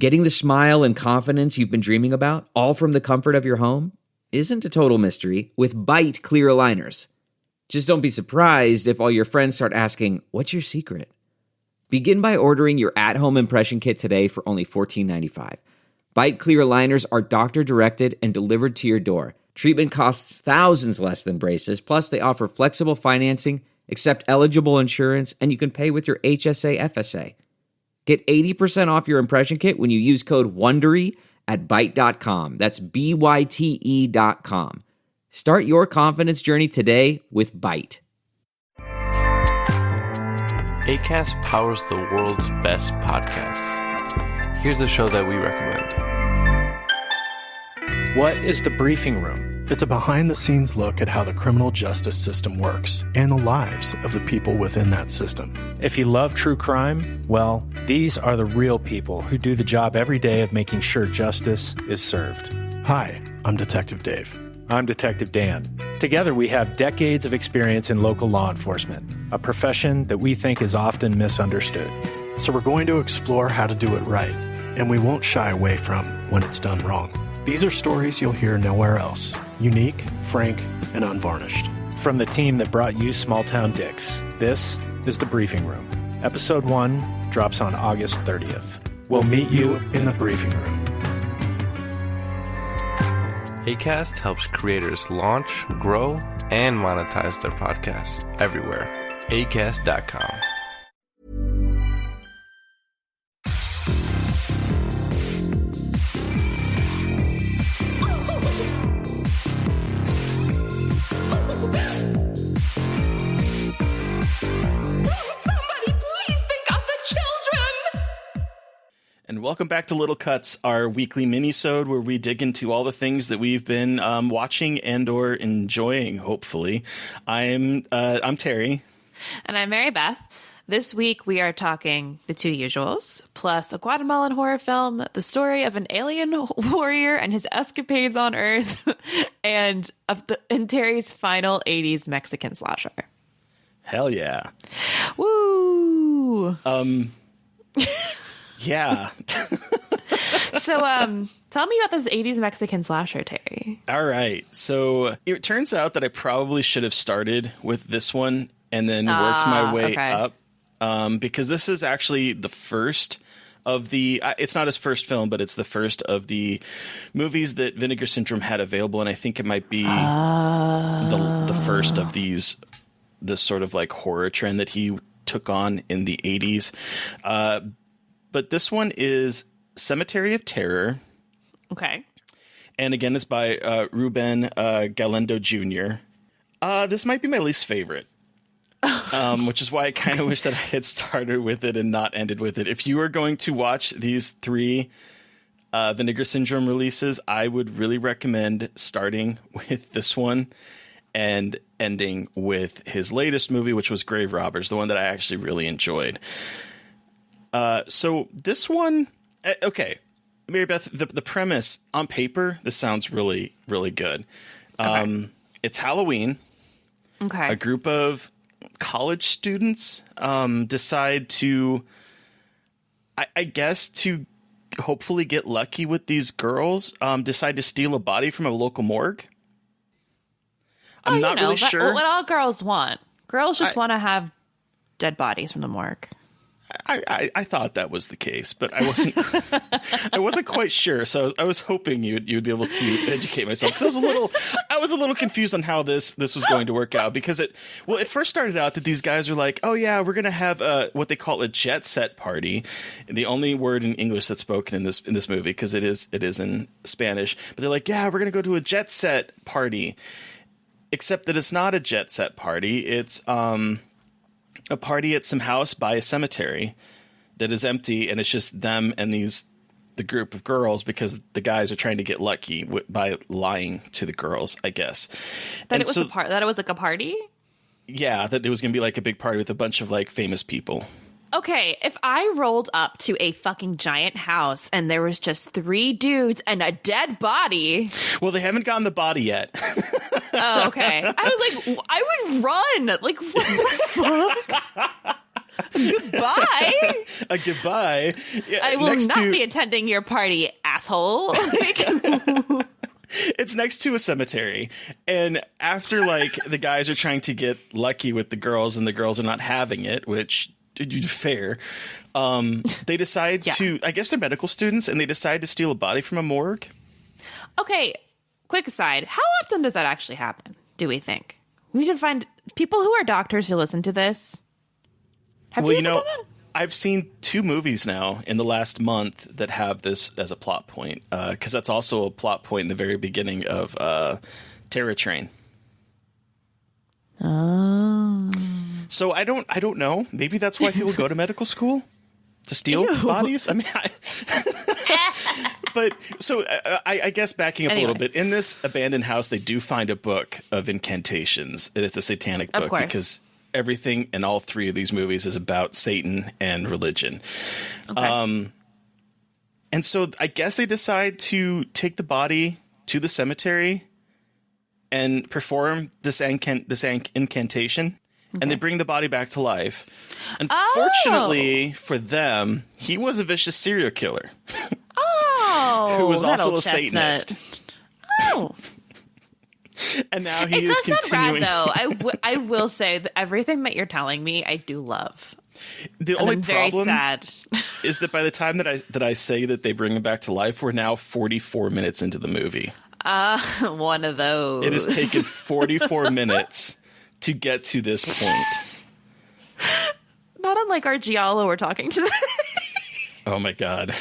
Getting the smile and confidence you've been dreaming about, all from the comfort of your home, isn't a total mystery with Byte clear aligners. Just don't be surprised if all your friends start asking, "What's your secret?" Begin by ordering your at-home impression kit today for only $14.95. Byte clear aligners are doctor-directed and delivered to your door. Treatment costs thousands less than braces, plus they offer flexible financing, accept eligible insurance, and you can pay with your HSA FSA. Get 80% off your impression kit when you use code WONDERY at Byte.com. That's BYTE.com. Start your confidence journey today with Byte. Acast powers the world's best podcasts. Here's a show that we recommend. What is The Briefing Room? It's a behind-the-scenes look at how the criminal justice system works and the lives of the people within that system. If you love true crime, well, these are the real people who do the job every day of making sure justice is served. Hi, I'm Detective Dave. I'm Detective Dan. Together, we have decades of experience in local law enforcement, a profession that we think is often misunderstood. So we're going to explore how to do it right, and we won't shy away from when it's done wrong. These are stories you'll hear nowhere else. Unique, frank, and unvarnished. From the team that brought you Small Town Dicks, this is The Briefing Room. Episode 1 drops on August 30th. We'll meet you in the briefing room. Acast helps creators launch, grow, and monetize their podcasts everywhere. Acast.com. And welcome back to Little Cuts, our weekly mini-sode where we dig into all the things that we've been watching and or enjoying, hopefully. I'm Terry. And I'm Mary Beth. This week we are talking The Two Usuals, plus a Guatemalan horror film, the story of an alien warrior and his escapades on Earth, and Terry's final 80s Mexican slasher. Hell yeah. Woo! Yeah. So, tell me about this 80s Mexican slasher, Terry. All right. So it turns out that I probably should have started with this one and then worked my way up. Because this is actually the first of the, it's not his first film, but it's the first of the movies that Vinegar Syndrome had available. And I think it might be the first of this sort of like horror trend that he took on in the 80s. But this one is Cemetery of Terror. Okay. And again, it's by Ruben Galindo Jr. This might be my least favorite, which is why I kind of wish that I had started with it and not ended with it. If you are going to watch these 3 Vinegar Syndrome releases, I would really recommend starting with this one and ending with his latest movie, which was Grave Robbers, the one that I actually really enjoyed. So this one, okay, Mary Beth, the premise on paper, this sounds really, really good. Okay. It's Halloween. Okay. A group of college students decide to, I guess, to hopefully get lucky with these girls, decide to steal a body from a local morgue. I'm not really sure. What all girls want. Girls just want to have dead bodies from the morgue. I thought that was the case, but I wasn't quite sure. So I was hoping you'd be able to educate myself, because I was a little confused on how this was going to work out, because it first started out that these guys are like, oh yeah, we're gonna have what they call a jet set party, the only word in English that's spoken in this movie, because it is in Spanish. But they're like, yeah, we're gonna go to a jet set party, except that it's not a jet set party. It's a party at some house by a cemetery that is empty, and it's just them and the group of girls, because the guys are trying to get lucky by lying to the girls, I guess. That it was like a party? Yeah, that it was going to be like a big party with a bunch of like famous people. Okay, if I rolled up to a fucking giant house and there was just 3 dudes and a dead body. Well, they haven't gotten the body yet. Oh, okay. I was like, I would run. Like, what the fuck? Bye. A goodbye. Yeah, I will not be attending your party, asshole. It's next to a cemetery, and after like the guys are trying to get lucky with the girls, and the girls are not having it, which fair. They decide to. I guess they're medical students, and they decide to steal a body from a morgue. Okay, quick aside. How often does that actually happen, do we think? We should find people who are doctors who listen to this. Have you done it? I've seen 2 movies now in the last month that have this as a plot point, because that's also a plot point in the very beginning of Terror Train. Oh. So I don't know. Maybe that's why people go to medical school, to steal bodies. I mean, but so I guess backing up a little bit, in this abandoned house, they do find a book of incantations. It's a satanic book because everything in all 3 of these movies is about Satan and religion. Okay. And so I guess they decide to take the body to the cemetery and perform this incantation. Okay. And they bring the body back to life. Unfortunately for them, he was a vicious serial killer. Who was also a Satanist. Oh. And now he is continuing. It does sound rad, though. I will say that everything that you're telling me, I do love. The only very problem sad. is that by the time that I say that they bring him back to life, we're now 44 minutes into the movie. One of those. It has taken 44 minutes to get to this point. Not unlike our Giallo we're talking to. Oh my God.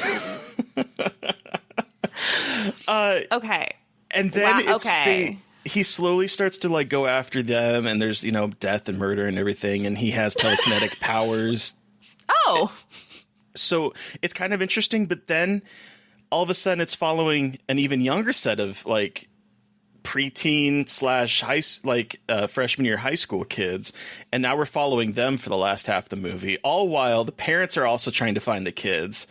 Okay. And then he slowly starts to like go after them, and there's, death and murder and everything, and he has telekinetic powers. Oh. So it's kind of interesting, but then all of a sudden it's following an even younger set of like preteen / freshman year high school kids, and now we're following them for the last half of the movie, all while the parents are also trying to find the kids.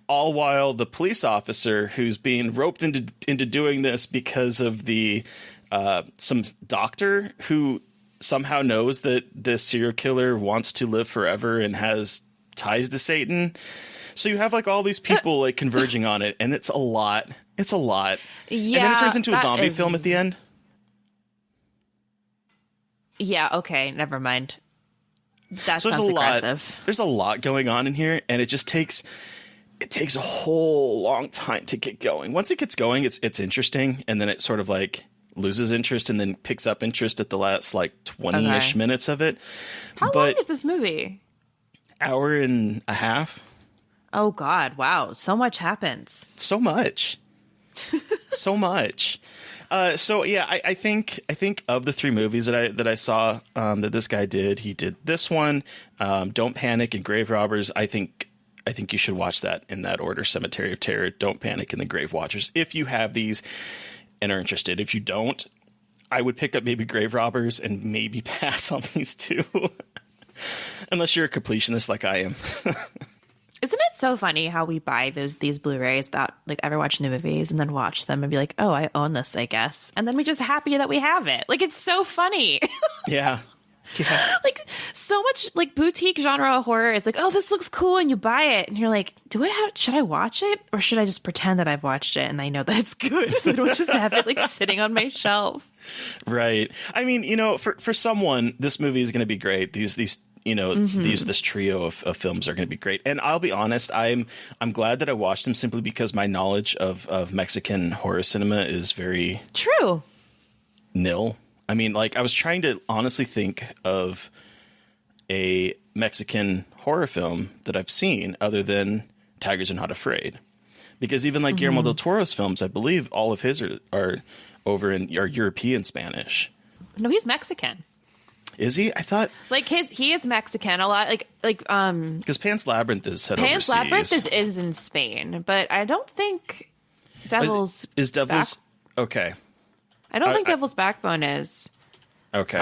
All while the police officer who's being roped into doing this because of the some doctor who somehow knows that this serial killer wants to live forever and has ties to Satan. So you have like all these people like converging on it, and it's a lot. It's a lot. Yeah, and then it turns into a zombie film at the end. Yeah, okay, never mind. That so sounds aggressive. There's a lot going on in here, and it just takes a whole long time to get going. Once it gets going, it's interesting, and then it sort of like loses interest and then picks up interest at the last like 20-ish minutes of it. How long is this movie? Hour and a half. Oh God! Wow, so much happens. So much. So much. So yeah, I think of the 3 movies that I saw that this guy did. He did this one, Don't Panic, and Grave Robbers. I think you should watch that in that order: Cemetery of Terror, Don't Panic, and The Grave Watchers, if you have these and are interested. If you don't, I would pick up maybe Grave Robbers and maybe pass on these 2. Unless you're a completionist like I am. Isn't it so funny how we buy these Blu-rays without like ever watching the movies, and then watch them and be like, oh, I own this, I guess. And then we're just happy that we have it. Like, it's so funny. Yeah. Yeah. Like, so much like boutique genre horror is like, oh, this looks cool, and you buy it and you're like, should I watch it, or should I just pretend that I've watched it and I know that it's good, so I don't just have it like sitting on my shelf? Right. I mean, for someone, this movie is going to be great. These this trio of films are going to be great. And I'll be honest, I'm glad that I watched them, simply because my knowledge of Mexican horror cinema is very true. Nil. I mean, like, I was trying to honestly think of a Mexican horror film that I've seen other than Tigers Are Not Afraid. Because even like Guillermo del Toro's films, I believe all of his are European Spanish. No, he's Mexican. Is he? I thought like he is Mexican a lot. Like because Pan's Labyrinth is set overseas. Pan's Labyrinth is in Spain, but I don't think Devil's is Devil's okay. I don't think Devil's Backbone is. Okay.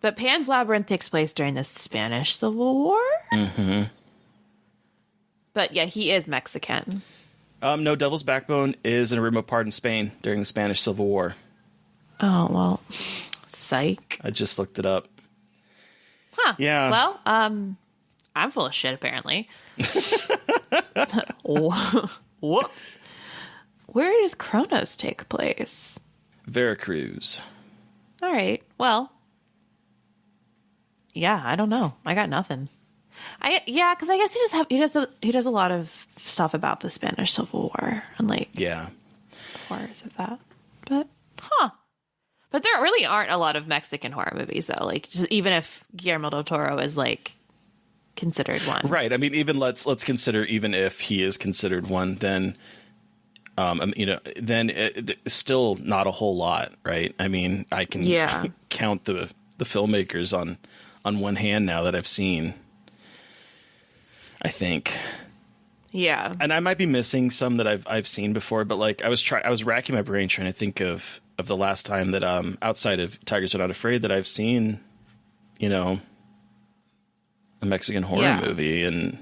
But Pan's Labyrinth takes place during the Spanish Civil War. Mm-hmm. But yeah, he is Mexican. No, Devil's Backbone is in a remote part in Spain during the Spanish Civil War. Oh, well, psych. I just looked it up. Huh. Yeah. Well, I'm full of shit, apparently. Whoops. Where does Kronos take place? Veracruz. All right. Well, yeah, I don't know. I got nothing. Because I guess he does a lot of stuff about the Spanish Civil War and like Yeah. horrors of that. But but there really aren't a lot of Mexican horror movies though. Like just, even if Guillermo del Toro is like considered one, Right. I mean, even let's consider, even if he is considered one, then still not a whole lot, right? I mean, I can count the filmmakers on one hand now that I've seen, I think. Yeah. And I might be missing some that I've seen before, but like I was racking my brain trying to think of the last time that outside of Tigers Are Not Afraid that I've seen, a Mexican horror movie. And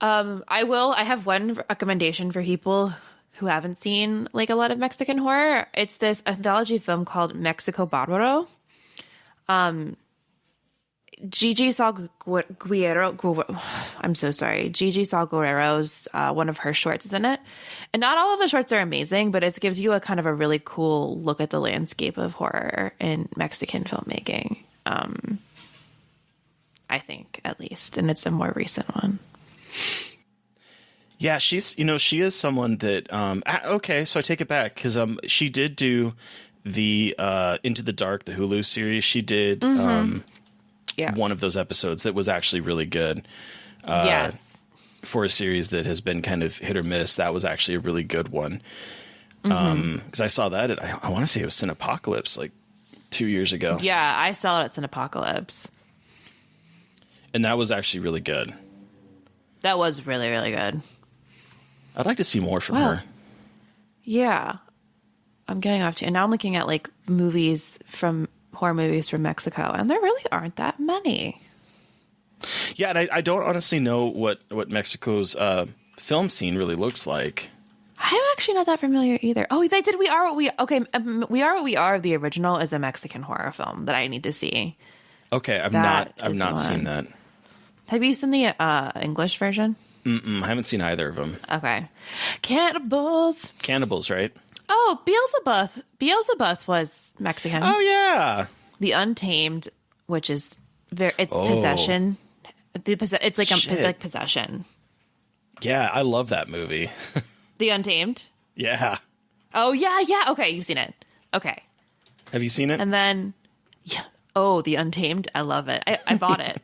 I have one recommendation for people who haven't seen like a lot of Mexican horror. It's this anthology film called Mexico Barbaro. Gigi Salguero, I'm so sorry. Gigi Salguero's one of her shorts is in it. And not all of the shorts are amazing, but it gives you a kind of a really cool look at the landscape of horror in Mexican filmmaking. I think, at least. And it's a more recent one. yeah, she is someone that, okay, so I take it back because she did do the Into the Dark, the Hulu series. She did one of those episodes that was actually really good. Yes. For a series that has been kind of hit or miss, that was actually a really good one. Because I saw that I want to say it was Cinepocalypse like 2 years ago. Yeah, I saw it at Cinepocalypse. And that was actually really good. That was really, really good. I'd like to see more from her. Yeah. I'm getting off to, and now I'm looking at like horror movies from Mexico, and there really aren't that many. Yeah, and I don't honestly know what Mexico's film scene really looks like. I'm actually not that familiar either. Oh, they did We Are What We We Are What We Are, the original, is a Mexican horror film that I need to see. Okay, I've That not is seen one. that. Have you seen the English version? I haven't seen either of them. Okay. Cannibals. Cannibals, right? Oh, Beelzebub. Beelzebub was Mexican. Oh yeah. The Untamed, which is possession. It's like like possession. Yeah, I love that movie. The Untamed. Yeah. Oh yeah. Okay, you've seen it. Okay. Have you seen it? And then, The Untamed. I love it. I bought it.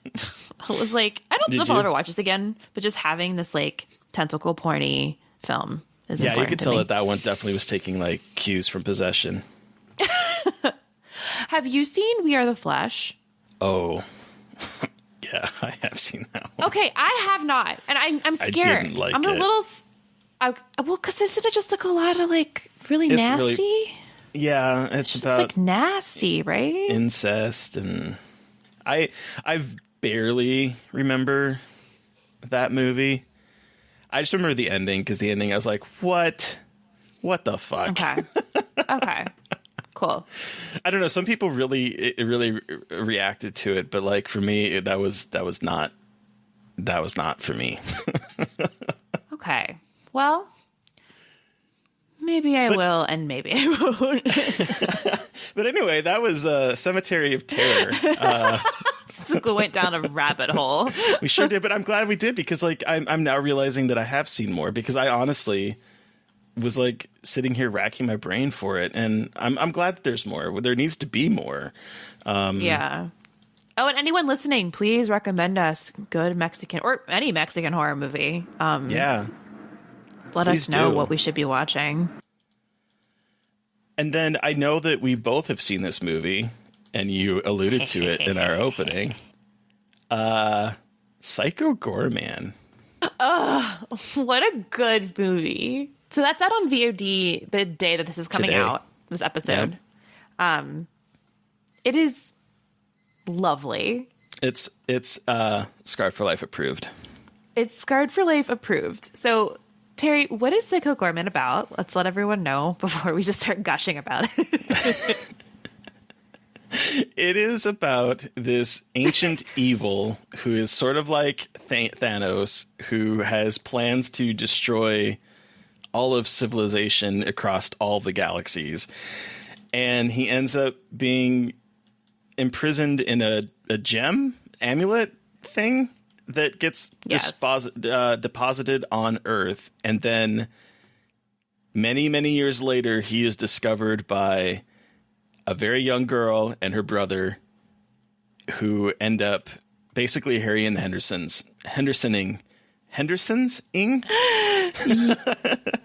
I was like, I don't know if I'll ever watch this again, but just having this like tentacle porny film is important. Yeah, you could tell me. that one definitely was taking like cues from Possession. Have you seen We Are the Flesh? Oh, yeah, I have seen that one. Okay, I have not, and I'm scared. I didn't like I'm a it. little. Because isn't it just like a lot of like really It's nasty? really- Yeah, it's It's about like nasty, right? incest, and I barely remember that movie. I just remember the ending, because the ending I was like, what the fuck? Okay. Cool. I don't know. Some people really reacted to it, but like for me, that was not for me. Okay. Well, maybe I will, and maybe I won't. But anyway, that was Cemetery of Terror. Went down a rabbit hole. We sure did, but I'm glad we did, because like I'm now realizing that I have seen more, because I honestly was like sitting here racking my brain for it, and I'm glad that there's more. There needs to be more. Yeah. Oh, and anyone listening, please recommend us good Mexican or any Mexican horror movie. Yeah. Let please us know do. what we should be watching. And then I know that we both have seen this movie, and you alluded to it in our opening. Psycho Goreman. What a good movie. So that's out on VOD the day that this is coming Today. out, this episode. Yep. It is lovely. It's Scarred for Life approved. It's Scarred for Life approved. So, Terry, what is Psycho Goreman about? Let's let everyone know before we just start gushing about it. It is about this ancient evil who is sort of like Thanos, who has plans to destroy all of civilization across all the galaxies. And he ends up being imprisoned in a gem amulet thing that gets deposited on Earth. And then many, many years later, he is discovered by a very young girl and her brother, who end up basically Harry and the Hendersons-ing.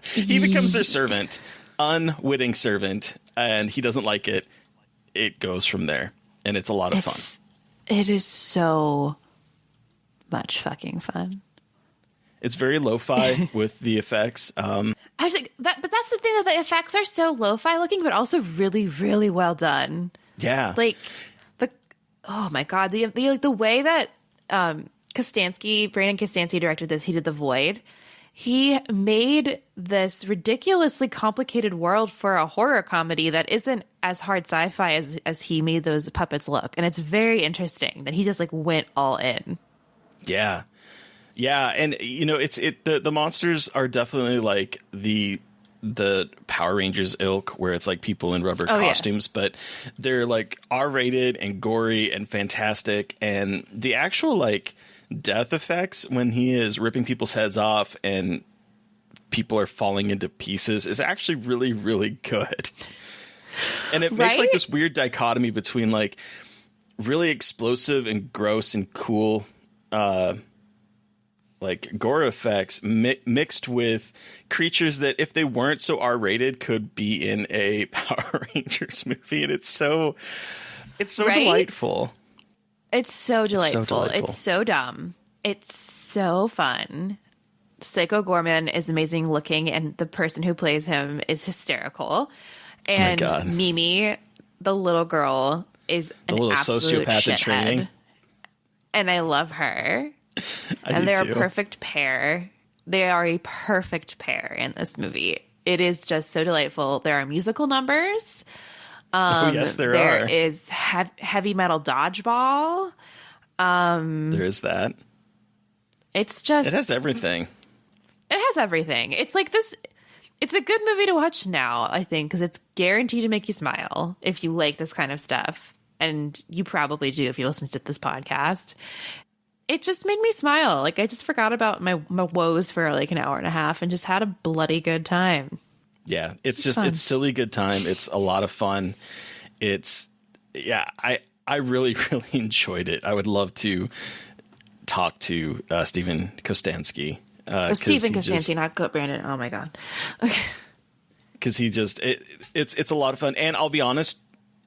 He becomes their servant, unwitting servant, and he doesn't like it. It goes from there, and it's a lot of fun. It is so much fucking fun. It's very lo-fi with the effects. I was like, but that's the thing, that the effects are so lo-fi looking, but also really, really well done. Yeah, Like oh my god, the way that Brandon Kostanski directed this. He did The Void. He made this ridiculously complicated world for a horror comedy that isn't as hard sci-fi as he made those puppets look, and it's very interesting that he just like went all in. Yeah. Yeah, and you know, the monsters are definitely like the Power Rangers ilk, where it's like people in rubber costumes, but they're like R-rated and gory and fantastic, and the actual like death effects when he is ripping people's heads off and people are falling into pieces is actually really, really good. And it makes like this weird dichotomy between like really explosive and gross and cool like gore effects mixed with creatures that, if they weren't so R-rated, could be in a Power Rangers movie. And it's so delightful. It's so delightful. It's so dumb. It's so fun. Psycho Gorman is amazing looking, and the person who plays him is hysterical. And Mimi, the little girl, is an little absolute sociopath in training. shithead. And I love her. And they're a perfect pair. They are a perfect pair in this movie. It is just so delightful. There are musical numbers. Yes, there are. There is heavy metal dodgeball. There is that. It's just... It has everything. It has everything. It's like this... It's a good movie to watch now, I think, because it's guaranteed to make you smile if you like this kind of stuff. And you probably do if you listen to this podcast. It just made me smile. Like, I just forgot about my woes for like an hour and a half and just had a bloody good time. Yeah, it's silly good time. It's a lot of fun. I really, really enjoyed it. I would love to talk to Steven Kostanski. Steven Kostanski, not Brandon. Oh my God. Because it's a lot of fun. And I'll be honest,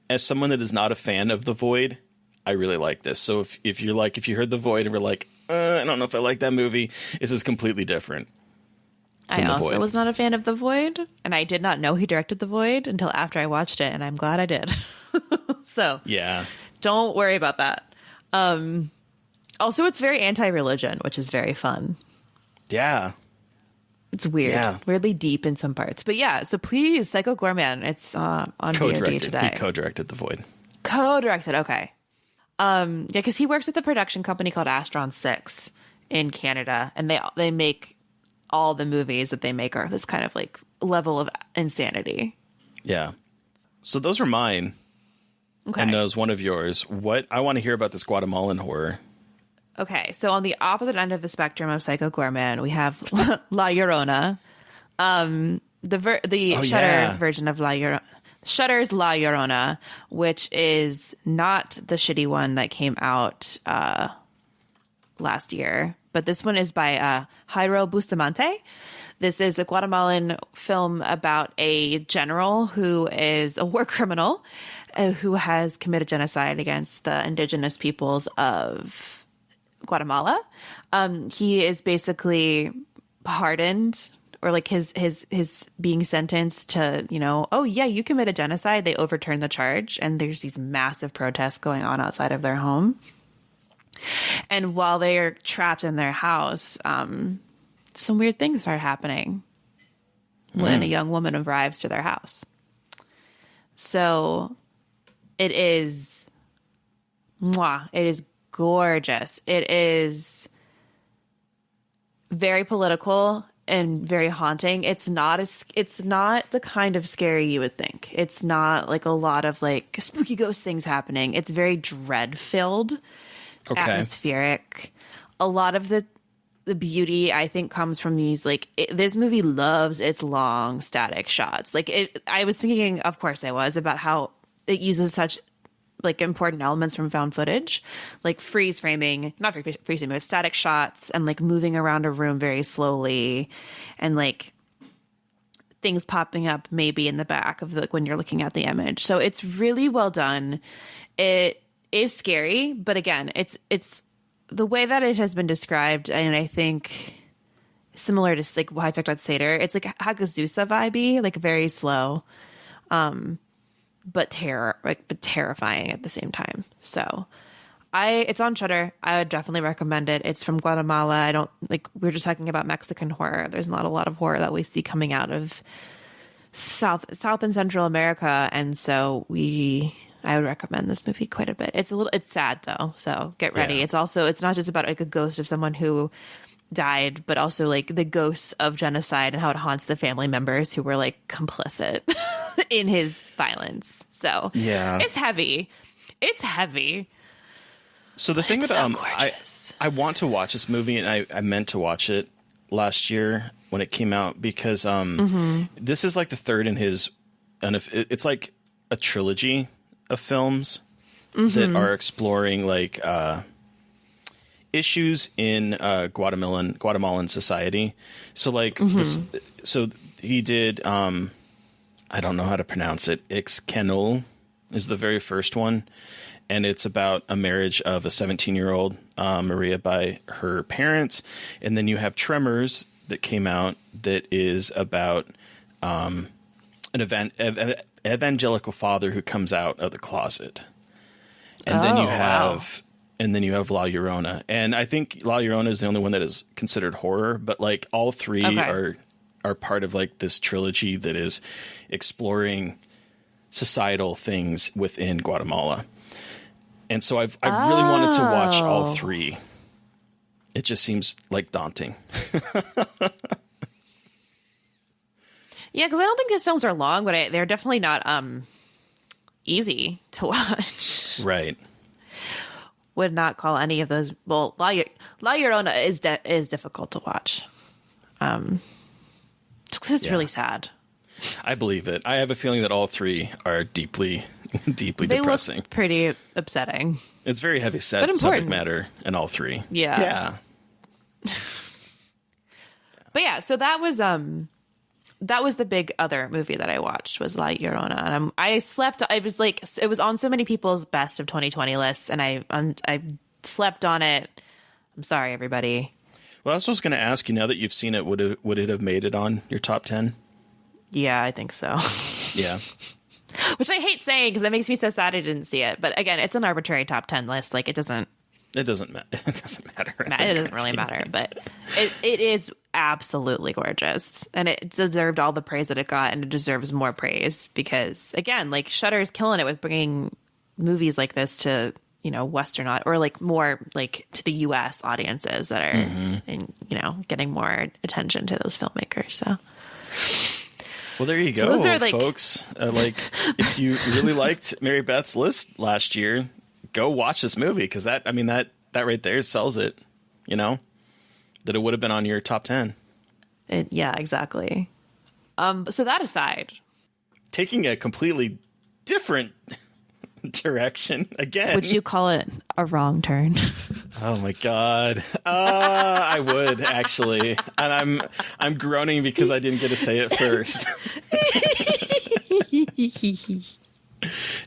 as someone that is not a fan of The Void, I really like this. So if you heard The Void and were like, I don't know if I like that movie, this is completely different. I also was not a fan of The Void, and I did not know he directed The Void until after I watched it, and I'm glad I did. So yeah, don't worry about that. Also, it's very anti-religion, which is very fun. Yeah. It's weird, weirdly deep in some parts. But yeah, so please, Psycho Gorman, it's on VOD today. He co-directed The Void. Co-directed, okay. Because he works at the production company called Astron 6 in Canada, and they make all the movies that they make are this kind of like level of insanity. Yeah. So those are mine. Okay. And those one of yours. What I want to hear about this Guatemalan horror. Okay, so on the opposite end of the spectrum of Psycho Gorman, we have La Llorona. The Shudder version of La Llorona. Shudder's La Llorona, which is not the shitty one that came out last year, but this one is by Jairo Bustamante. This is a Guatemalan film about a general who is a war criminal who has committed genocide against the indigenous peoples of Guatemala. He is basically pardoned, or like his being sentenced to, oh yeah, you committed genocide. They overturn the charge, and there's these massive protests going on outside of their home. And while they are trapped in their house, some weird things start happening when a young woman arrives to their house. So it is Mwah. It is gorgeous. It is very political and very haunting. It's not the kind of scary you would think. It's not like a lot of like spooky ghost things happening. It's very dread filled, atmospheric. A lot of the beauty, I think, comes from these like this movie loves its long static shots. Like I was thinking, of course I was, about how it uses such like important elements from found footage, like freeze framing, not freeze framing, but static shots and like moving around a room very slowly, and like things popping up maybe in the back of the when you're looking at the image. So it's really well done. It is scary, but again, it's the way that it has been described, and I think similar to like what I talked about Seder, it's like Hagazusa vibey, like very slow. But terrifying at the same time. So it's on Shudder. I would definitely recommend it. It's from Guatemala. I don't like, we were just talking about Mexican horror. There's not a lot of horror that we see coming out of South and Central America. And so I would recommend this movie quite a bit. It's sad though. So get ready. Yeah. It's not just about like a ghost of someone who died, but also like the ghosts of genocide and how it haunts the family members who were like complicit in his violence. So yeah, it's heavy. So the thing that I want to watch this movie, and I meant to watch it last year when it came out, because this is like the third in his, and it's like a trilogy of films that are exploring like issues in Guatemalan society. So like this, so he did I don't know how to pronounce it. Ixcanul is the very first one, and it's about a marriage of a 17-year-old Maria by her parents, and then you have Tremors that came out that is about an evangelical father who comes out of the closet, and then you have. Wow. And then you have La Llorona. And I think La Llorona is the only one that is considered horror, but like all three are part of like this trilogy that is exploring societal things within Guatemala. And so I've really wanted to watch all three. It just seems like daunting. Yeah, because I don't think these films are long, but they're definitely not easy to watch. Right. Would not call any of those. Well, La Llorona is difficult to watch. Just because it's really sad. I believe it. I have a feeling that all three are deeply they depressing. Look pretty upsetting. It's very heavy subject matter in all three. Yeah. But yeah, so that was the big other movie that I watched was La Llorona, and I slept. I was like, it was on so many people's best of 2020 lists, and I slept on it. I'm sorry, everybody. Well, I was just going to ask you, now that you've seen it, would it have made it on your top 10? Yeah, I think so. Yeah. Which I hate saying because it makes me so sad I didn't see it. But again, it's an arbitrary top 10 list. Like it doesn't matter. It doesn't really matter. But it is absolutely gorgeous, and it deserved all the praise that it got, and it deserves more praise because, again, like Shudder is killing it with bringing movies like this to Western or like more like to the U.S. audiences that are and getting more attention to those filmmakers. So. Well, there you go, folks. Like, if you really liked Mary Beth's list last year, go watch this movie because that right there sells it. That it would have been on your top 10. Yeah, exactly. So that aside, taking a completely different direction again. Would you call it a wrong turn? Oh my God. I would actually. And I'm groaning because I didn't get to say it first.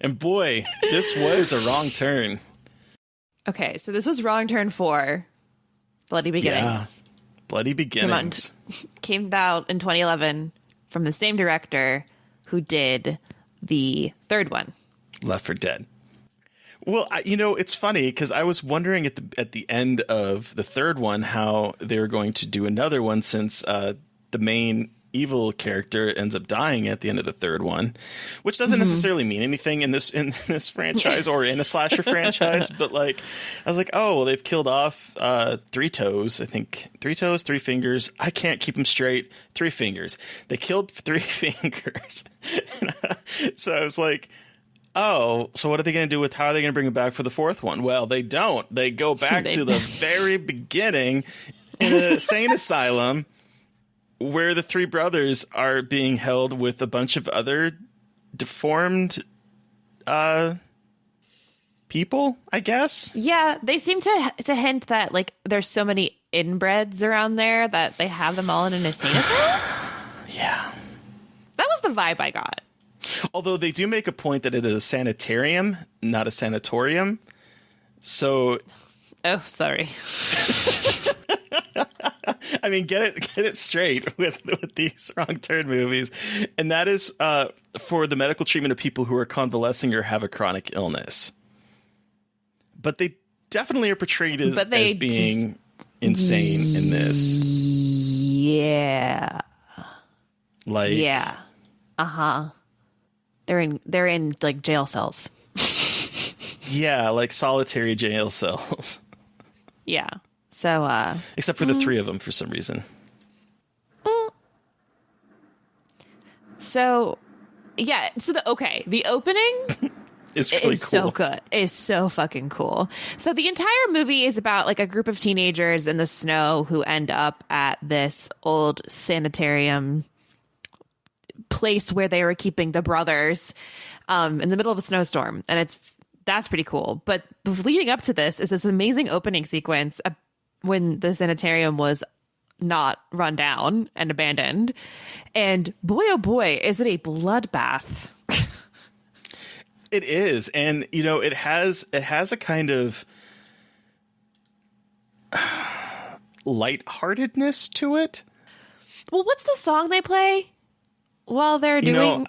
And boy, this was a wrong turn. Okay, so this was Wrong Turn 4. Bloody Beginnings. Yeah. Bloody Beginnings. Came out in 2011 from the same director who did the third one. Left 4 Dead. Well, it's funny because I was wondering at the end of the third one how they were going to do another one since the main evil character ends up dying at the end of the third one, which doesn't necessarily mean anything in this franchise or in a slasher franchise. But like, I was like, oh, well, they've killed off 3 toes. I think 3 toes, 3 fingers. I can't keep them straight. 3 fingers. They killed 3 fingers. So I was like, oh, so what are they going to do with, how are they going to bring it back for the 4th one? Well, they don't. They go back to the very beginning in an insane asylum where the 3 brothers are being held with a bunch of other deformed people, I guess. Yeah, they seem to hint that like there's so many inbreds around there that they have them all in an insane asylum. Yeah. That was the vibe I got. Although they do make a point that it is a sanitarium, not a sanatorium. So, oh, sorry. I mean, get it straight with these Wrong Turn movies, and that is for the medical treatment of people who are convalescing or have a chronic illness. But they definitely are portrayed as being insane in this. Yeah. Like, yeah. They're in like jail cells. Yeah, like solitary jail cells. Yeah. So except for the 3 of them for some reason. So yeah, so the opening It's really is cool. so good. It's so fucking cool. So the entire movie is about like a group of teenagers in the snow who end up at this old sanitarium place where they were keeping the brothers in the middle of a snowstorm, and that's pretty cool. But leading up to this is this amazing opening sequence when the sanitarium was not run down and abandoned, and boy oh boy is it a bloodbath. It is, and you know, it has a kind of lightheartedness to it. Well, what's the song they play while they're doing? You know,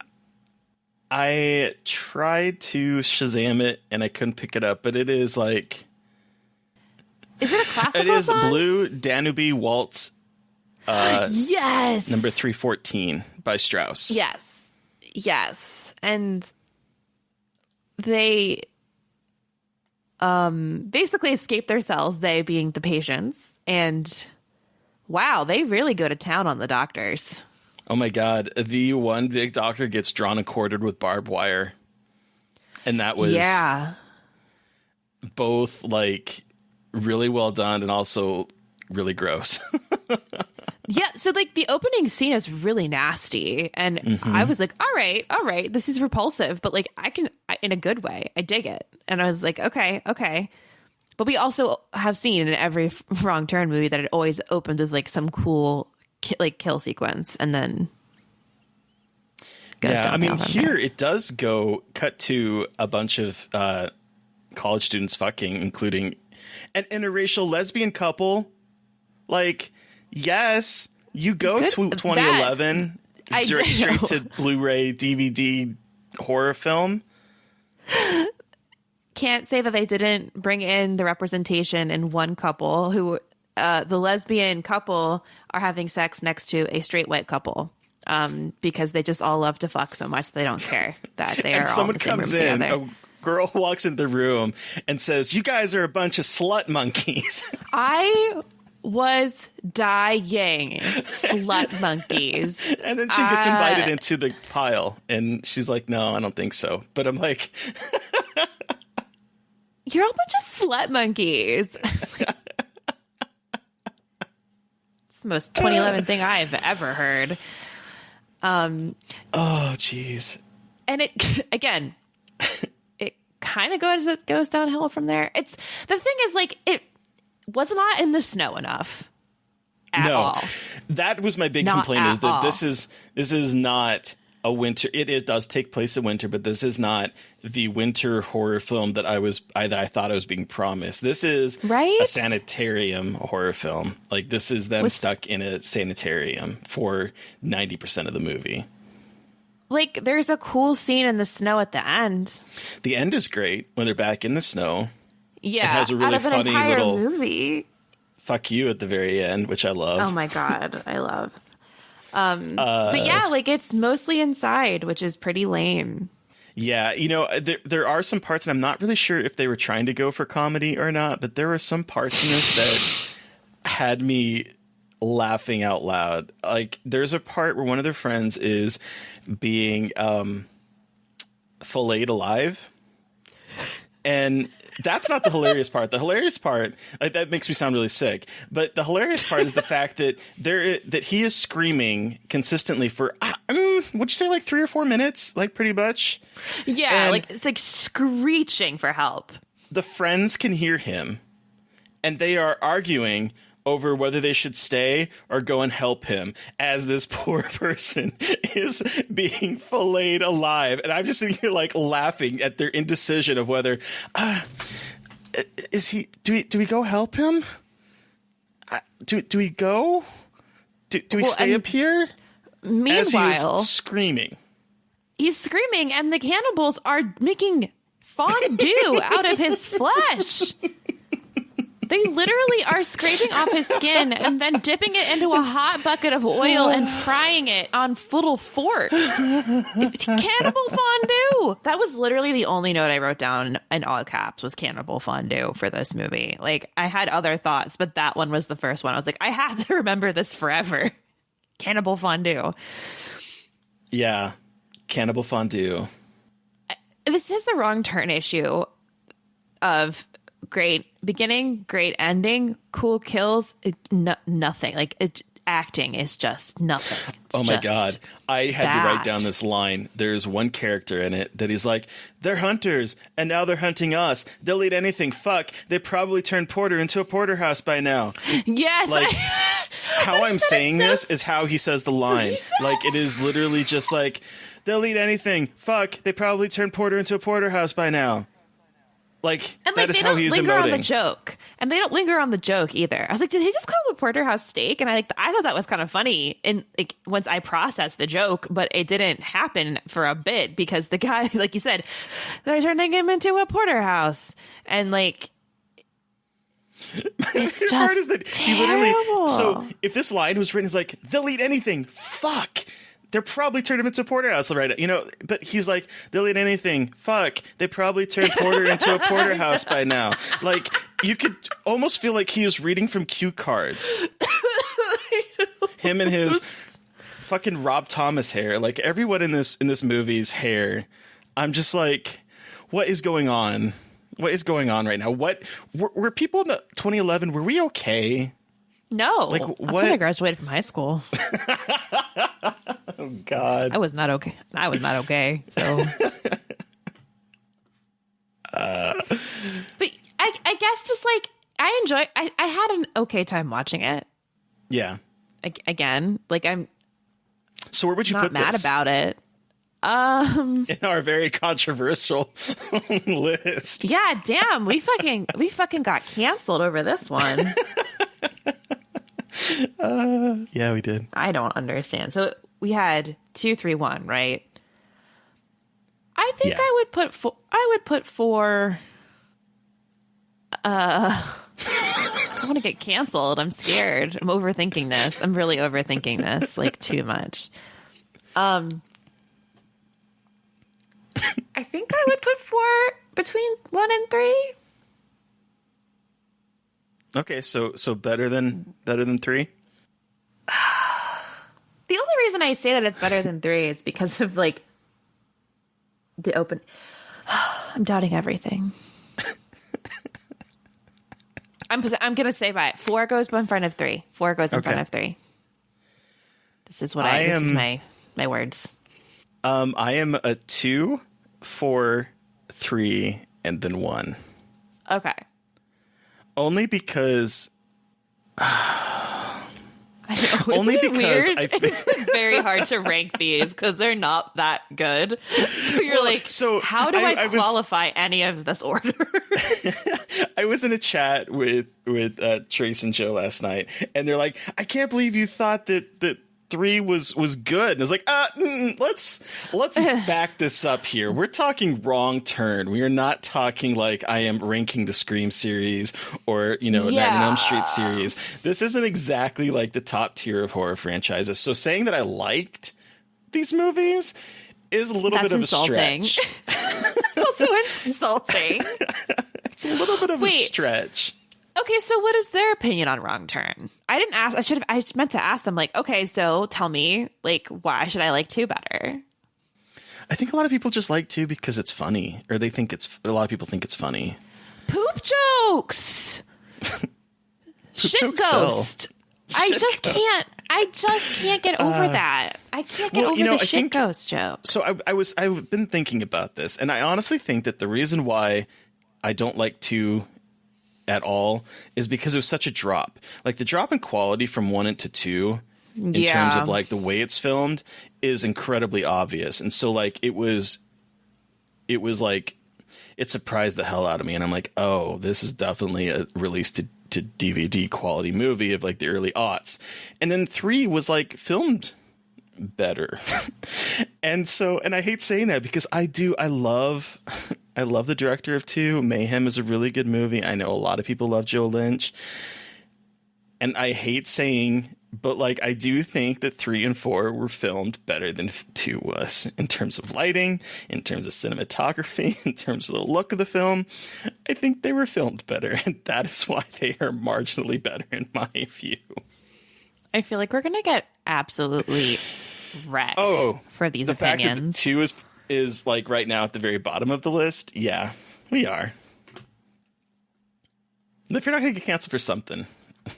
I tried to Shazam it and I couldn't pick it up, but it is like, is it a classical it is song? Blue Danube Waltz. Yes, number 314 by Strauss. Yes, and they basically escape their cells, they being the patients, and wow, they really go to town on the doctors. Oh my god, the one big doctor gets drawn and quartered with barbed wire. And that was both like really well done and also really gross. Yeah, so like the opening scene is really nasty, and I was like, all right, this is repulsive, but like in a good way, I dig it. And I was like, okay. But we also have seen in every Wrong Turn movie that it always opens with like some cool kill sequence and then goes down. I mean, here it does cut to a bunch of college students fucking, including an interracial lesbian couple. Like, yes, you go to 2011 straight to Blu-ray DVD horror film. Can't say that they didn't bring in the representation in one couple who the lesbian couple are having sex next to a straight white couple because they just all love to fuck so much they don't care that they are all in the same room together. A girl walks in the room and says, "You guys are a bunch of slut monkeys." I was dying. Slut monkeys. And then she gets invited into the pile and she's like, "No, I don't think so." But I'm like, you're a bunch of slut monkeys. It's the most 2011 thing I've ever heard. oh, jeez. And it, again, it kind of goes downhill from there. It's the thing is, like, it was not in the snow enough at all. That was my big complaint, is that this is not a winter. It does take place in winter, but this is not the winter horror film that I thought I was being promised. This is a sanitarium horror film. Like, this is them stuck in a sanitarium for 90% of the movie. Like, there's a cool scene in the snow at the end. The end is great when they're back in the snow. Yeah, it has a really funny little movie. "fuck you" at the very end, which I love. Oh my god, I love. But yeah, like it's mostly inside, which is pretty lame. Yeah, there are some parts, and I'm not really sure if they were trying to go for comedy or not, but there were some parts in this that had me laughing out loud. Like, there's a part where one of their friends is being filleted alive, and that's not the hilarious part. The hilarious part, like, that makes me sound really sick. But the hilarious part is the fact that that he is screaming consistently for, would you say like 3 or 4 minutes? Like, pretty much. Yeah, And like it's like screeching for help. the friends can hear him, and they are arguing over whether they should stay or go and help him as this poor person is being filleted alive. And I'm just sitting here like laughing at their indecision of whether is he do we go help him? Do we go? Do we stay up here? As he Meanwhile, is screaming. he's screaming, and the cannibals are making fondue out of his flesh. They literally are scraping off his skin and then dipping it into a hot bucket of oil and frying it on little forks. It's cannibal fondue. That was literally the only note I wrote down in all caps was cannibal fondue for this movie. Like, I had other thoughts, but that one was the first one. I was like, I have to remember this forever. Cannibal fondue. Yeah. Cannibal fondue. This is the wrong turn issue of great beginning, great ending, cool kills, nothing. Like, acting is just nothing. It's oh my just God. I had to write bad. down this line. There's one character in it that he's like, they're hunters, and now they're hunting us. They'll eat anything. Fuck. They probably turned Porter into a porterhouse by now. Yes. Like, how I'm saying this is how he says the line. Like, it is literally just like, they'll eat anything. Fuck. They probably turned Porter into a porterhouse by now. Like, And that like, is they how don't he's linger on the emoting. joke, and they don't linger on the joke either. I was like, did he just call him a porterhouse steak? And I thought that was kind of funny. And like, once I processed the joke, but it didn't happen for a bit because the guy, like you said, they're turning him into a porterhouse, and like, it's The just part is that he literally. terrible. So if this line was written as like, they'll eat anything. Fuck. They're probably turned him into a porterhouse right now, but he's like, they'll eat anything. Fuck. They probably turned Porter into a porterhouse by now. Like, you could almost feel like he was reading from cue cards. Him and his fucking Rob Thomas hair. Like, everyone in this movie's hair. I'm just like, what is going on? What is going on right now? What were people in the 2011? Were we okay? No, Like, that's what- when I graduated from high school. Oh God. I was not okay. I was not okay. So, but I guess just like I enjoy. I had an okay time watching it. Yeah. Again, like I'm So where would you not put mad this about it. in our very controversial list? Yeah, damn, we fucking got canceled over this one. Yeah, we did. I don't understand. So we had 2, 3, 1, right? I think Yeah. I would put 4. I want to get canceled. I'm scared. I'm overthinking this. I'm really overthinking this, like, too much. I think I would put 4 between 1 and 3. Okay, so better than 3? The only reason I say that it's better than 3 is because of, like, the open. I'm doubting everything. I'm gonna say by 4 goes in front of 3. 4 goes in front Okay. of 3. This is what I this is am- my words. I am a 2, 4, 3, and then 1. Okay. Only because Isn't Only it because weird? I think- It's like very hard to rank these because they're not that good. So you're Well, like, so how do I I was- qualify any of this order? I was in a chat with Trace and Joe last night, and they're like, "I can't believe you thought that 3 was good. And it's like, let's back this up here. We're talking Wrong Turn. We are not talking like I am ranking the Scream series or, Nightmare on Elm Street series. This isn't exactly like the top tier of horror franchises. So saying that I liked these movies is a little bit of insulting. a stretch. It's also insulting. It's a little bit of a stretch. Okay, so what is their opinion on Wrong Turn? I didn't ask. I meant to ask them, like, okay, so tell me, like, why should I like 2 better? I think a lot of people just like 2 because it's funny, or a lot of people think it's funny. Poop jokes. Shit ghost. I just can't get over that. I can't get over the shit ghost joke. So I've been thinking about this, and I honestly think that the reason why I don't like 2 at all is because it was such a drop. Like the drop in quality from 1 into 2 in terms of like the way it's filmed is incredibly obvious. And so like it was like it surprised the hell out of me, and I'm like, oh, this is definitely a release to DVD quality movie of like the early aughts. And then 3 was like filmed better. And I hate saying that because I love the director of 2. Mayhem is a really good movie. I know a lot of people love Joe Lynch. And I hate saying, but like I do think that 3 and 4 were filmed better than 2 was in terms of lighting, in terms of cinematography, in terms of the look of the film. I think they were filmed better, and that is why they are marginally better in my view. I feel like we're gonna get absolutely wrecked for these the opinions. Fact that 2 is like right now at the very bottom of the list. Yeah, we are. If you're not gonna get canceled for something,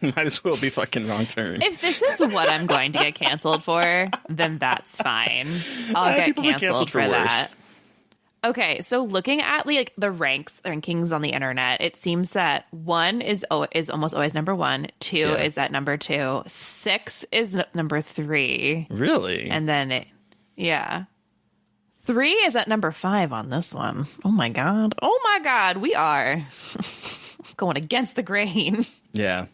might as well be fucking Wrong Turn. If this is what I'm going to get canceled for, then that's fine. I'll get canceled for that. Okay, so looking at like the rankings on the internet, it seems that 1 is almost always number 1, 2 is at number 2, 6 is number 3. Really? And then 3 is at number 5 on this one. Oh my god, we are going against the grain. Yeah.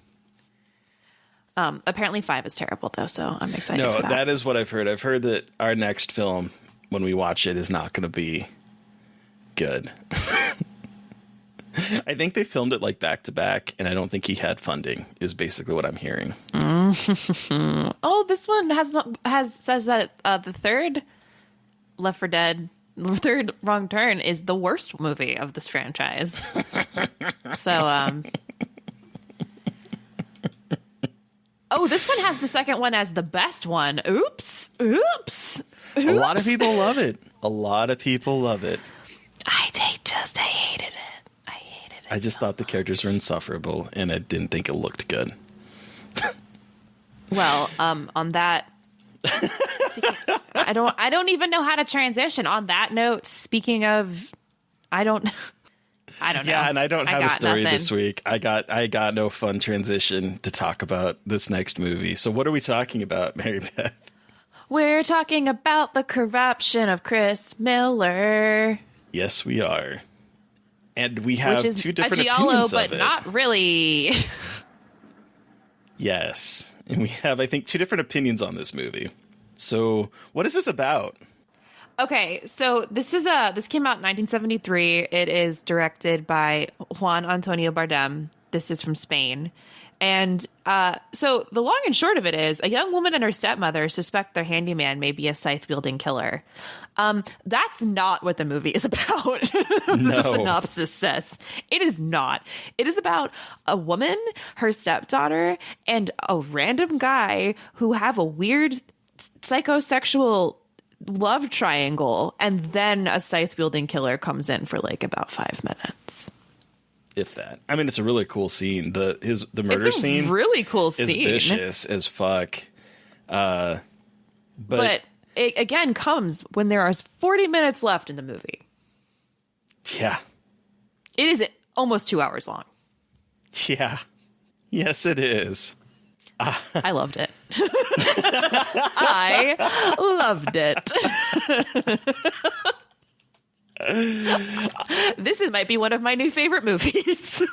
Apparently 5 is terrible though, so I'm excited for that. No, that is what I've heard. I've heard that our next film, when we watch it, is not going to be good. I think they filmed it like back to back, and I don't think he had funding, is basically what I'm hearing. Oh, this one says that the third Left 4 Dead, the third Wrong Turn is the worst movie of this franchise. So, oh, this one has the second one as the best one. Oops. A lot of people love it. I hated it. I just thought the characters were insufferable, and I didn't think it looked good. Well, on that, I don't even know how to transition. On that note, speaking of, I don't know. Yeah, and I don't have a story nothing this week. I got no fun transition to talk about this next movie. So what are we talking about, Mary Beth? We're talking about the corruption of Chris Miller. Yes, we are. And we have which is 2 different a giallo, opinions but of it. not really. Yes. And we have, I think, 2 different opinions on this movie. So what is this about? Okay, so this came out in 1973. It is directed by Juan Antonio Bardem. This is from Spain. And so the long and short of it is a young woman and her stepmother suspect their handyman may be a scythe-wielding killer. That's not what the movie is about. No. The synopsis says. It is not. It is about a woman, her stepdaughter, and a random guy who have a weird psychosexual love triangle, and then a scythe-wielding killer comes in for like about 5 minutes. If that. I mean, it's a really cool scene. The murder scene, really cool scene, is vicious as fuck. But it again comes when there are 40 minutes left in the movie. Yeah, it is almost 2 hours long. Yeah, yes, it is. I loved it. I loved it. This might be one of my new favorite movies.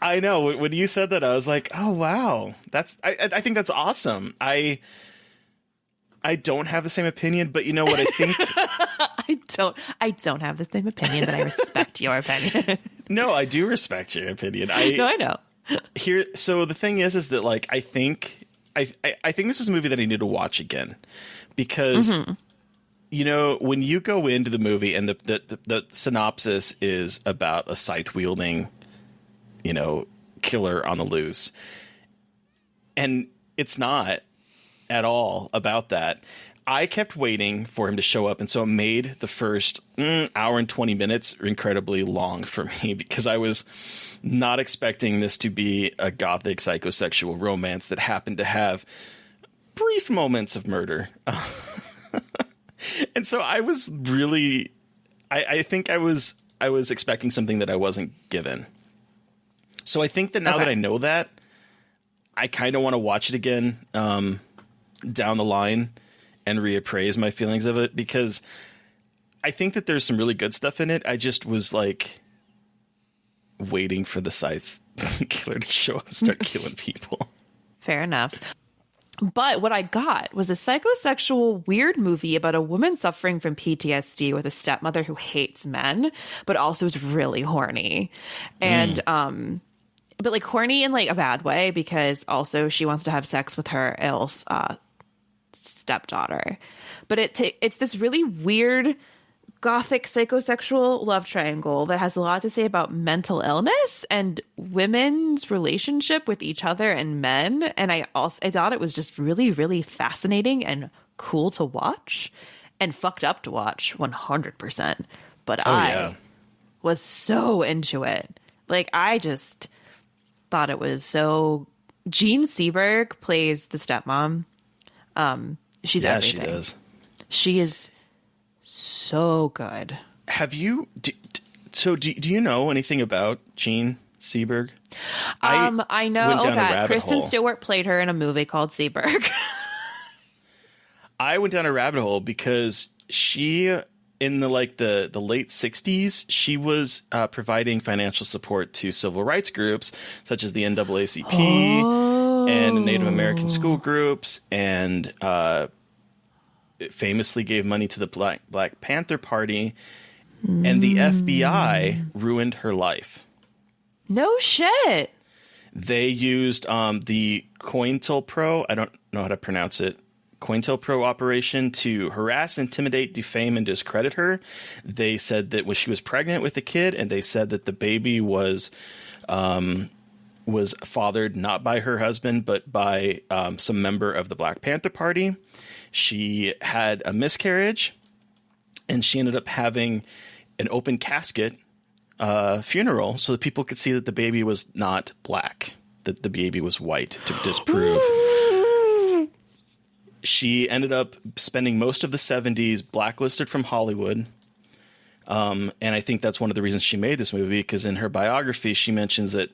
I know. When you said that, I was like, oh, wow. I think that's awesome. I don't have the same opinion, but you know what I think? I don't have the same opinion, but I respect your opinion. No, I do respect your opinion. No, I know. So the thing is that like I think this is a movie that I need to watch again because you know, when you go into the movie and the synopsis is about a scythe wielding, you know, killer on the loose, and it's not at all about that. I kept waiting for him to show up, and so it made the first hour and 20 minutes incredibly long for me because I was not expecting this to be a gothic psychosexual romance that happened to have brief moments of murder. And so I was really, I think I was expecting something that I wasn't given. So I think that now that I know that, I kind of want to watch it again down the line and reappraise my feelings of it because I think that there's some really good stuff in it. I just was like waiting for the scythe killer to show up and start killing people. Fair enough. But what I got was a psychosexual weird movie about a woman suffering from PTSD with a stepmother who hates men, but also is really horny. And, but like horny in like a bad way because also she wants to have sex with her ill stepdaughter. But it's this really weird gothic psychosexual love triangle that has a lot to say about mental illness and women's relationship with each other and men. And I thought it was just really, really fascinating and cool to watch and fucked up to watch 100%. But I was so into it. Like, I just thought it was so... Jean Seberg plays the stepmom. She's everything. She does. She is so good. Have you? Do you know anything about Jean Seberg? I know that Kristen Stewart played her in a movie called Seberg. I went down a rabbit hole because she, in the late '60s, she was providing financial support to civil rights groups such as the NAACP and Native American school groups, and famously gave money to the Black Panther Party, and the FBI ruined her life. No shit. They used the COINTELPRO, I don't know how to pronounce it, COINTELPRO operation to harass, intimidate, defame, and discredit her. They said that when she was pregnant with a kid, and they said that the baby was fathered not by her husband, but by some member of the Black Panther Party. She had a miscarriage, and she ended up having an open casket funeral so that people could see that the baby was not black, that the baby was white, to disprove. She ended up spending most of the 70s blacklisted from Hollywood. And I think that's one of the reasons she made this movie, because in her biography, she mentions that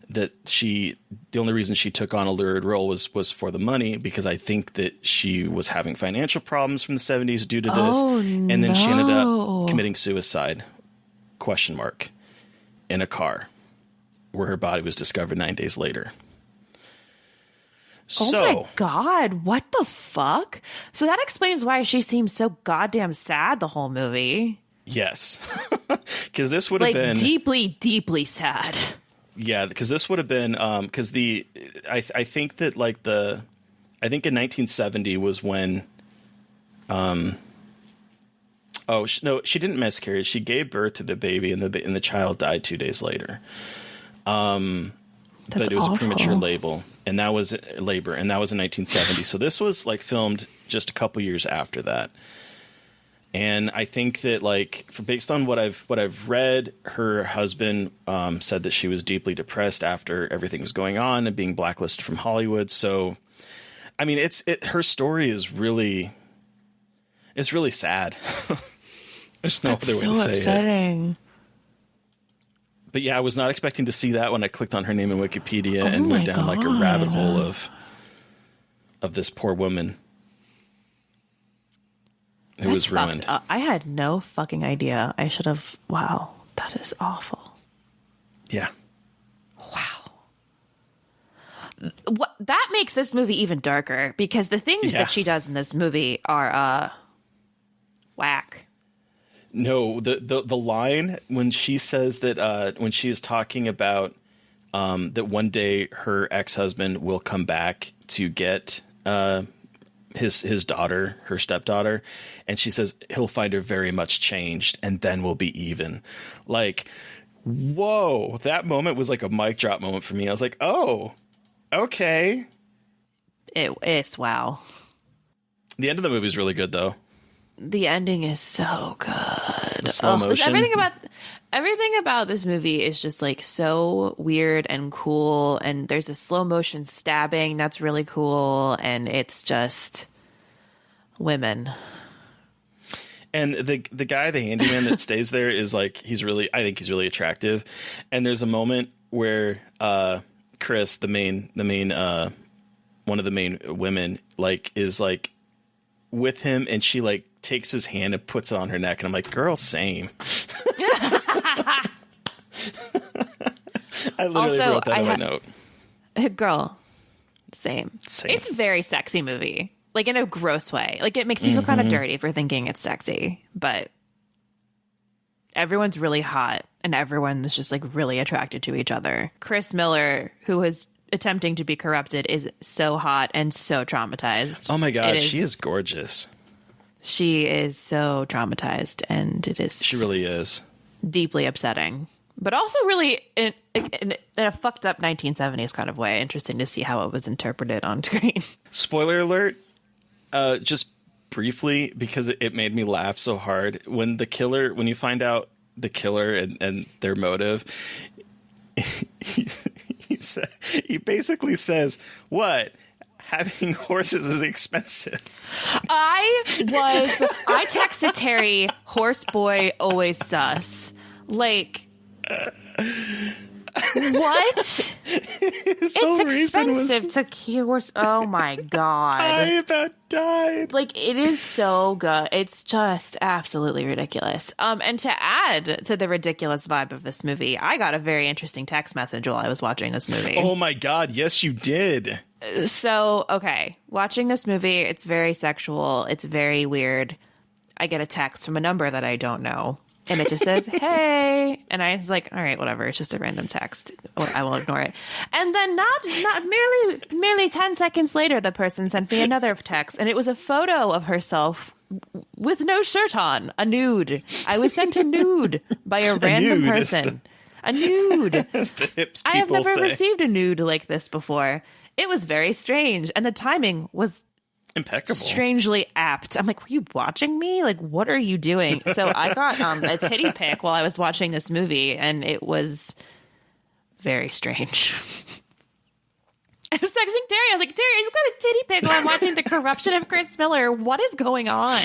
the only reason she took on a lurid role was for the money, because I think that she was having financial problems from the 70s due to this. And then she ended up committing suicide, ? In a car where her body was discovered 9 days later. Oh my God, what the fuck? So that explains why she seems so goddamn sad the whole movie. Yes. Because this would have been deeply, deeply sad. Yeah, because this would have been because I think that I think in 1970 was when she didn't miscarry. She gave birth to the baby, and the child died 2 days later. But it was awful. A premature labor, and that was in 1970. So this was filmed just a couple years after that. And I think that based on what I've read, her husband said that she was deeply depressed after everything was going on and being blacklisted from Hollywood. So, I mean, her story is really sad. There's no other way to say it. But yeah, I was not expecting to see that when I clicked on her name in Wikipedia and went down a rabbit hole of this poor woman who was ruined. I had no fucking idea. I should have. Wow, that is awful. Yeah. Wow. What that makes this movie even darker because the things that she does in this movie are whack. No, the line when she says that when she is talking about that one day her ex-husband will come back to get his daughter, her stepdaughter, and she says he'll find her very much changed and then we'll be even. Like, whoa, that moment was like a mic drop moment for me. I was like, oh, okay. It's wow. The end of the movie is really good, though. The ending is so good. The slow motion. Everything about this movie is just like so weird and cool. And there's a slow motion stabbing that's really cool. And it's just women. And the guy, the handyman that stays there is like, I think he's really attractive. And there's a moment where Chris, the main one of the main women, like is like with him, and she like takes his hand and puts it on her neck, and I'm like, girl, same. I literally wrote that in my note. Girl, same. It's a very sexy movie, like in a gross way. Like it makes you feel kind of dirty for thinking it's sexy, but everyone's really hot and everyone's just like really attracted to each other. Chris Miller, who is attempting to be corrupted, is so hot and so traumatized. Oh my God, she is gorgeous. She is so traumatized, and it is. She really is. Deeply upsetting, but also really in a fucked up 1970s kind of way. Interesting to see how it was interpreted on screen. Spoiler alert, just briefly, because it made me laugh so hard. When you find out the killer and their motive, he basically says, what? Having horses is expensive. I texted Terry, horse boy, always sus. Like, what? It's expensive to keep horse. Oh my God. I about died. Like, it is so good. It's just absolutely ridiculous. And to add to the ridiculous vibe of this movie, I got a very interesting text message while I was watching this movie. Oh my God. Yes, you did. So, okay, watching this movie, it's very sexual. It's very weird. I get a text from a number that I don't know, and it just says, hey. And I was like, all right, whatever. It's just a random text. I will ignore it. And then not merely 10 seconds later, the person sent me another text, and it was a photo of herself with no shirt on, a nude. I was sent a nude by a random person. A nude. As the hips I have people never say. received a nude like this before. It was very strange, and the timing was impeccable, strangely apt. I'm like, were you watching me? Like, what are you doing? So I got a titty pic while I was watching this movie, and it was very strange. I was texting Terry. I was like, Terry, I just got a titty pic while I'm watching The Corruption of Chris Miller. What is going on?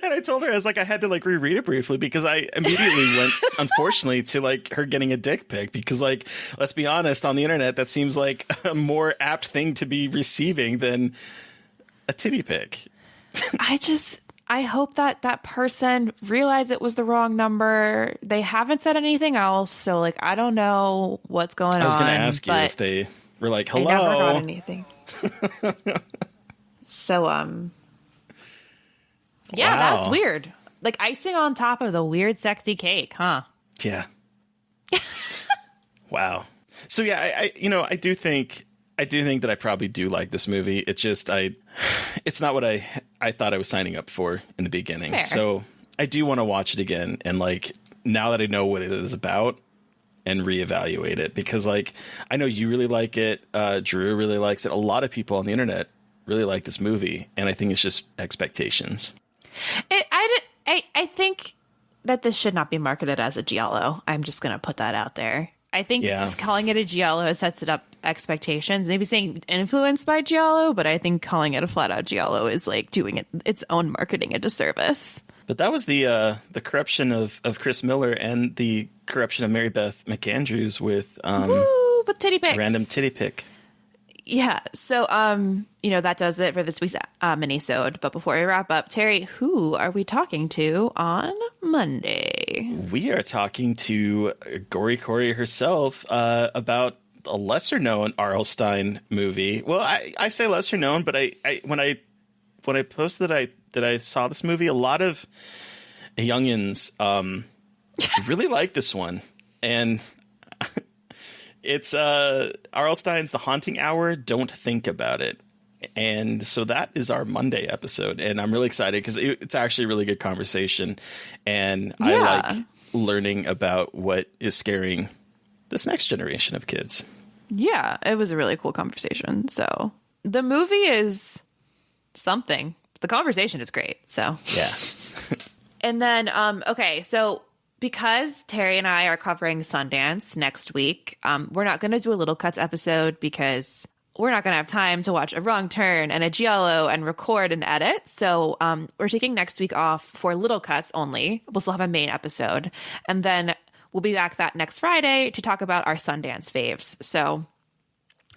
And I told her, I was like, I had to like reread it briefly because I immediately went, unfortunately, to like her getting a dick pic because, like, let's be honest, on the internet, that seems like a more apt thing to be receiving than a titty pic. I hope that person realized it was the wrong number. They haven't said anything else, so like I don't know what's going on. I was going to ask you if they were like, hello. I never got anything. So yeah, wow. That's weird. Like icing on top of the weird sexy cake, huh? Yeah. Wow. So yeah, I do think that I probably do like this movie. It's just it's not what I thought I was signing up for in the beginning. Fair. So I do want to watch it again, and like now that I know what it is about, and reevaluate it, because like I know you really like it, Drew really likes it, a lot of people on the internet really like this movie, and I think it's just expectations. I think that this should not be marketed as a giallo. I'm just going to put that out there. I think just calling it a giallo sets it up expectations. Maybe saying influenced by giallo, but I think calling it a flat out giallo is like doing its own marketing a disservice. But that was the corruption of Chris Miller and the corruption of Mary Beth McAndrews with with titty pics. Random titty pic. Yeah. So that does it for this week's mini-sode. But before we wrap up, Terry, who are we talking to on Monday? We are talking to Gory Corey herself about a lesser known R.L. Stine movie. Well, I say lesser known, but when I posted that I saw this movie, a lot of youngins really like this one, and it's R.L. Stine's The Haunting Hour. Don't think about it. And so that is our Monday episode, and I'm really excited because it's actually a really good conversation, and I like learning about what is scaring this next generation of kids. Yeah, it was a really cool conversation. So the movie is something. The conversation is great. So yeah. And then okay, so because Terry and I are covering Sundance next week, we're not going to do a Little Cuts episode because we're not going to have time to watch A Wrong Turn and a Giallo and record and edit. So we're taking next week off for Little Cuts only. We'll still have a main episode. And then we'll be back that next Friday to talk about our Sundance faves. So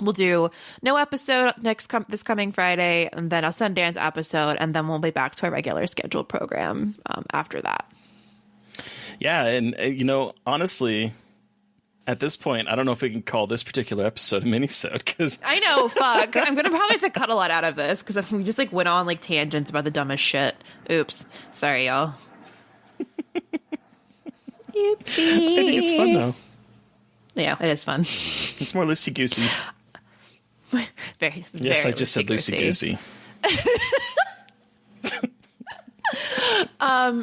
we'll do no episode this coming Friday, and then a Sundance episode, and then we'll be back to our regular scheduled program after that. Yeah, and honestly, at this point, I don't know if we can call this particular episode a mini-sode, because I know, fuck. I'm going to probably have to cut a lot out of this, because we just went on tangents about the dumbest shit. Oops. Sorry, y'all. Oopsie. I think it's fun, though. Yeah, it is fun. It's more loosey-goosey. Very, yes, very I just said loosey-goosey.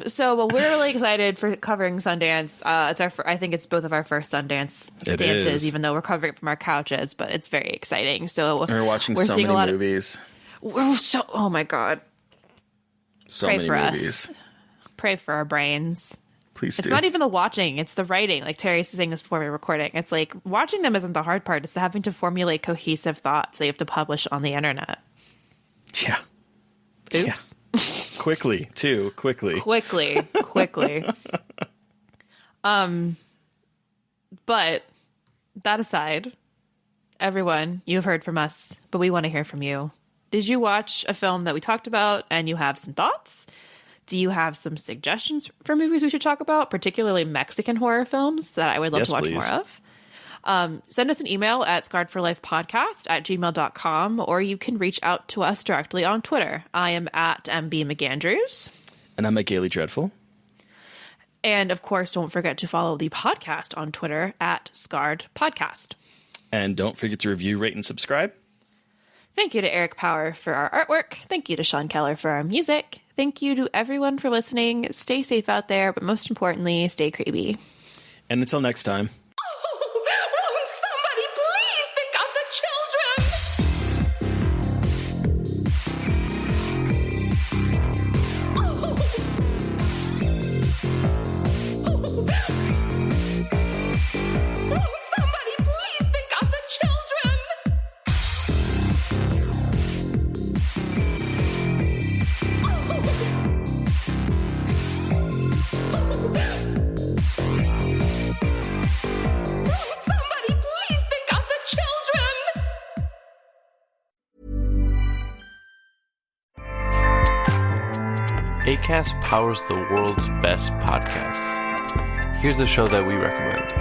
So we're really excited for covering Sundance. It's I think it's both of our first Sundance dances, even though we're covering it from our couches, but it's very exciting. So we're watching so many movies. Oh my God. So Pray many for movies. Us. Pray for our brains. Please It's do. not even the watching, it's the writing. Like Terry was saying this before we were recording. It's like watching them isn't the hard part. It's the having to formulate cohesive thoughts they have to publish on the internet. Yeah. Oops. Yeah. Quickly, too. Quickly. But that aside, everyone, you've heard from us, but we want to hear from you. Did you watch a film that we talked about and you have some thoughts? Do you have some suggestions for movies we should talk about, particularly Mexican horror films that I would love to watch more of? Send us an email at scarredforlifepodcast@gmail.com, or you can reach out to us directly on Twitter. I am at MB McAndrews. And I'm at Gaily Dreadful. And of course, don't forget to follow the podcast on Twitter at Scarred Podcast. And don't forget to review, rate, and subscribe. Thank you to Eric Power for our artwork. Thank you to Sean Keller for our music. Thank you to everyone for listening. Stay safe out there, but most importantly, stay creepy. And until next time. Won't somebody please think of the children? Won't somebody please think of the children? Somebody please think of the children! Acast powers the world's best podcasts. Here's a show that we recommend.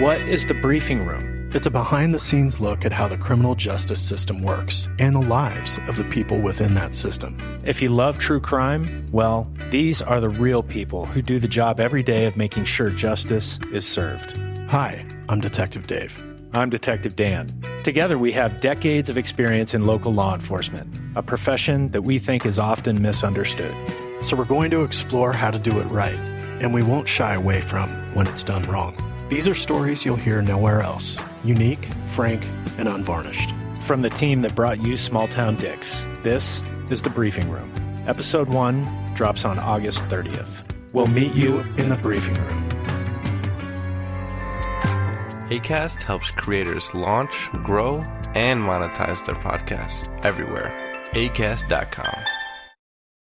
What is The Briefing Room? It's a behind-the-scenes look at how the criminal justice system works and the lives of the people within that system. If you love true crime, well, these are the real people who do the job every day of making sure justice is served. Hi, I'm Detective Dave. I'm Detective Dan. Together, we have decades of experience in local law enforcement, a profession that we think is often misunderstood. So we're going to explore how to do it right, and we won't shy away from when it's done wrong. These are stories you'll hear nowhere else. Unique, frank, and unvarnished. From the team that brought you Small Town Dicks, this is The Briefing Room. Episode 1 drops on August 30th. We'll meet you in the briefing room. Acast helps creators launch, grow, and monetize their podcasts everywhere. Acast.com.